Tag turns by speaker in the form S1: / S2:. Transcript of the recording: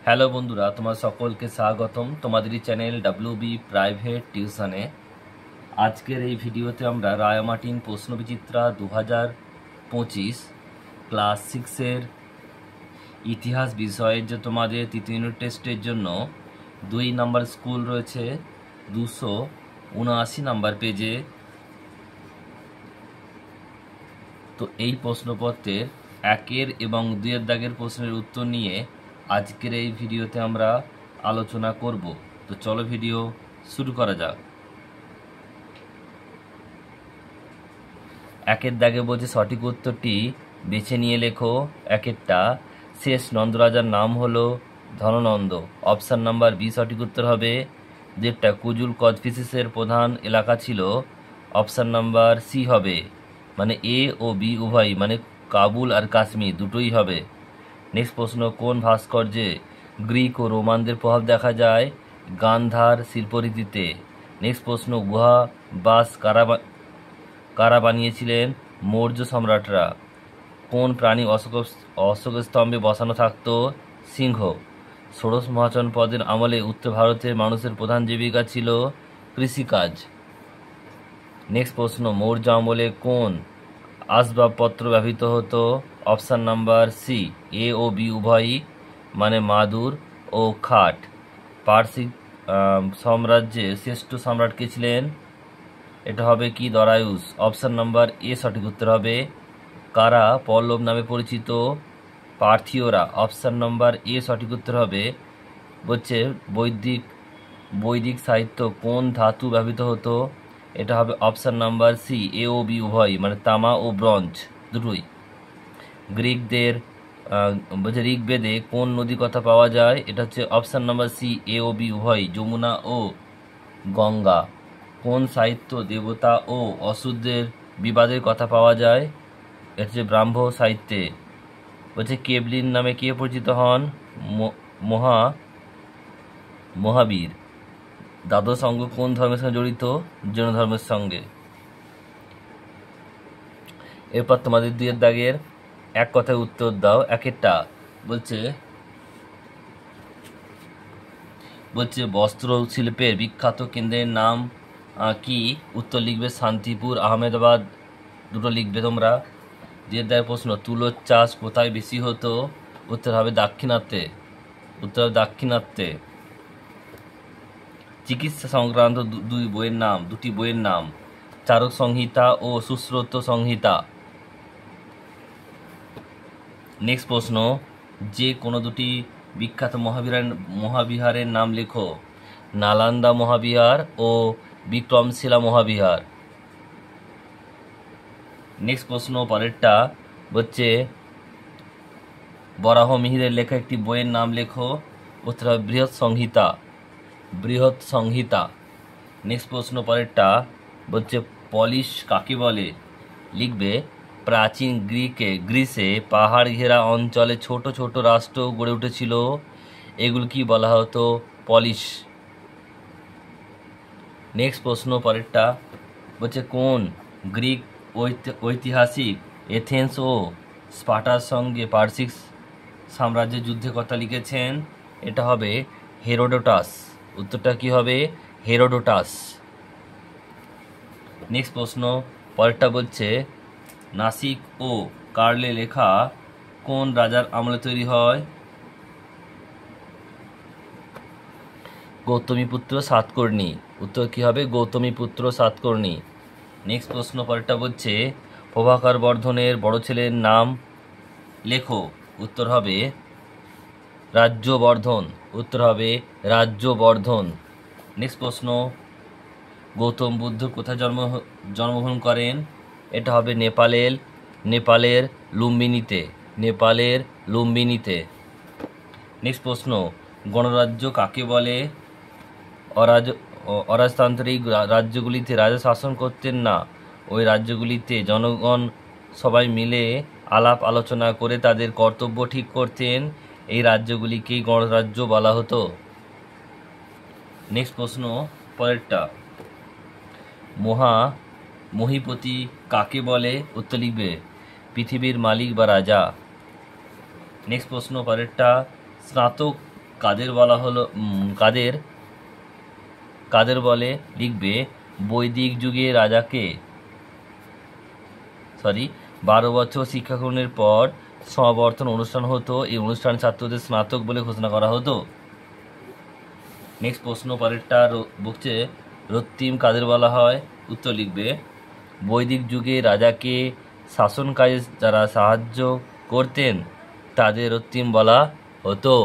S1: Hello বন্ধুরা, তোমার সকলকে স্বাগতম তোমাদের চ্যানেল WB প্রাইভেট টিউশনে। আজকের এই ভিডিওতে আমরা রায়মার্টিন প্রশ্নবিচিত্রা 2025 ক্লাস 6-এর ইতিহাস বিষয়ের যে তোমাদের তৃতীয় ইউনিট টেস্টের জন্য 2 নাম্বার স্কুল রয়েছে 279 নাম্বার পেজে। তো এই প্রশ্নপত্রের 1 এবং 2 দাগের প্রশ্নের উত্তর নিয়ে আজকের এই ভিডিওতে আমরা আলোচনা করব। তো চলো ভিডিও শুরু করা যাক। 1 দাগে বলছে সঠিক উত্তরটি বেছে নিয়ে লেখো। 1টা শেষ নন্দরাজার নাম হলো ধননন্দ। অপশান নাম্বার বি সঠিক উত্তর হবে। 2টা কুজুল কদফিসিসের প্রধান এলাকা ছিল। অপশান নাম্বার সি হবে, মানে এ ও বি উভয়, মানে কাবুল আর কাশ্মীর দুটোই হবে। নেক্সট প্রশ্ন, কোন ভাস্কর্যে গ্রিক ও রোমানদের প্রভাব দেখা যায়? গান্ধার শিল্পরীতিতে। নেক্সট প্রশ্ন, গুহা বাস কারা বানিয়েছিলেন? মৌর্য সম্রাটরা। কোন প্রাণী অশোক স্তম্ভে বসানো থাকতো? সিংহ। ষোড়শ মহাজন পদের আমলে উত্তর ভারতের মানুষের প্রধান জীবিকা ছিল কৃষিকাজ। নেক্সট প্রশ্ন, মৌর্য আমলে কোন আসবাবপত্র ব্যবহৃত হতো? অপশান নাম্বার সি এ ও বি উভয়ই, মানে মাদুর ও খাট। পারসিক সাম্রাজ্যের শ্রেষ্ঠ সম্রাট কে ছিলেন? এটা হবে কি দরায়ুস। অপশান নাম্বার এ সঠিক উত্তর হবে। কারা পল্লব নামে পরিচিত? পার্থীয়রা। অপশান নাম্বার এ সঠিক উত্তর হবে। বলছে বৈদিক সাহিত্য কোন ধাতু ব্যবহৃত হতো? এটা হবে অপশান নাম্বার সি এ ও বি উভয়, মানে তামা ও ব্রোঞ্জ দুটোই। বলছে ঋগ্বেদে কোন নদীর কথা পাওয়া যায়? এটা হচ্ছে অপশান নাম্বার সি এ ও বি উভয়, যমুনা ও গঙ্গা। কোন সাহিত্য দেবতা ও অসুরদের বিবাদের কথা পাওয়া যায়? এটা হচ্ছে ব্রাহ্ম সাহিত্যে। বলছে কেবলিন নামে কে পরিচিত হন? মহাবীর। দ্বাদশ অঙ্গ কোন ধর্মের সঙ্গে জড়িত? জৈন ধর্মের সঙ্গে। এরপর তোমাদের 2 দাগের এক কথায় উত্তর দাও। 1টা বলছে বস্ত্র শিল্পের বিখ্যাত কেন্দ্রের নাম কি? উত্তর লিখবে শান্তিপুর, আহমেদাবাদ, দুটো লিখবে তোমরা। 2 দাগের প্রশ্ন, তুলোর চাষ কোথায় বেশি হতো? উত্তর হবে দাক্ষিণাত্যে। চিকিৎসা সংক্রান্ত দুটি বইয়ের নাম, চারক সংহিতা ও সুশ্রুত সংহিতা। নেক্সট প্রশ্ন, যে কোনো দুটি বিখ্যাত মহাবিহারের নাম লেখো। নালন্দা মহাবিহার ও বিক্রমশিলা মহাবিহার। নেক্সট প্রশ্ন পরেরটা হচ্ছে বরাহ মিহিরের লেখা একটি বইয়ের নাম লেখো। উত্তর হবে বৃহৎ সংহিতা। নেক্সট প্রশ্ন পরেরটা বলছে পলিশ কাকে বলে? লিখবে প্রাচীন গ্রিসে পাহাড় ঘেরা অঞ্চলে ছোট ছোট রাষ্ট্র গড়ে উঠেছিল, এগুলো কি বলা হতো? পলিশ। নেক্সট প্রশ্ন পরেরটা বলছে কোন গ্রিক ঐতিহাসিক এথেন্স ও স্পার্টার সঙ্গে পারসিক সাম্রাজ্যের যুদ্ধের কথা লিখেছেন? এটা হবে হেরোডোটাস। উত্তরটা কি হবে? হেরোডোটাস। নেক্সট প্রশ্ন পরেরটা বলছে নাসিক ও কার্লে লেখা কোন রাজার আমলে তৈরি হয়? গৌতমীপুত্র সাতকর্ণী। উত্তর কি হবে? গৌতমীপুত্র সাতকর্ণী। নেক্সট প্রশ্ন পরেরটা বলছে প্রভাকর বর্ধনের বড় ছেলের নাম লেখো। উত্তর হবে রাজ্যবর্ধন। নেক্সট প্রশ্ন, গৌতম বুদ্ধ কোথায় জন্মগ্রহণ করেন? এটা হবে নেপালের লুম্বিনীতে। নেক্সট প্রশ্ন, গণরাজ্য কাকে বলে? অরাজতান্ত্রিক রাজ্যগুলিতে রাজা শাসন করতেন না, ওই রাজ্যগুলিতে জনগণ সবাই মিলে আলাপ আলোচনা করে তাদের কর্তব্য ঠিক করতেন, এই রাজ্যগুলিকেই গণরাজ্য বলা হতো। নেক্সট প্রশ্ন পরেরটা, মহীপতি কাকে বলে? উত্তর লিখবে পৃথিবীর মালিক বা রাজা। নেক্সট প্রশ্ন পরেরটা, স্নাতক কাদের বলা হলো কাদের বলে লিখবে বৈদিক যুগে রাজাকে 12 বছর শিক্ষা গ্রহণের পর সমাবর্তন অনুষ্ঠান হতো। এই অনুষ্ঠান ছাত্রদের স্নাতক বলে ঘোষণা করা হতো। নেক্সট প্রশ্ন পরেরটা বলছে রক্তিম কাদের বলা হয়? উত্তর লিখবে বৈদিক যুগে রাজাকে শাসন কাজে যারা সাহায্য করতেন তাদের রক্তিম বলা হতো।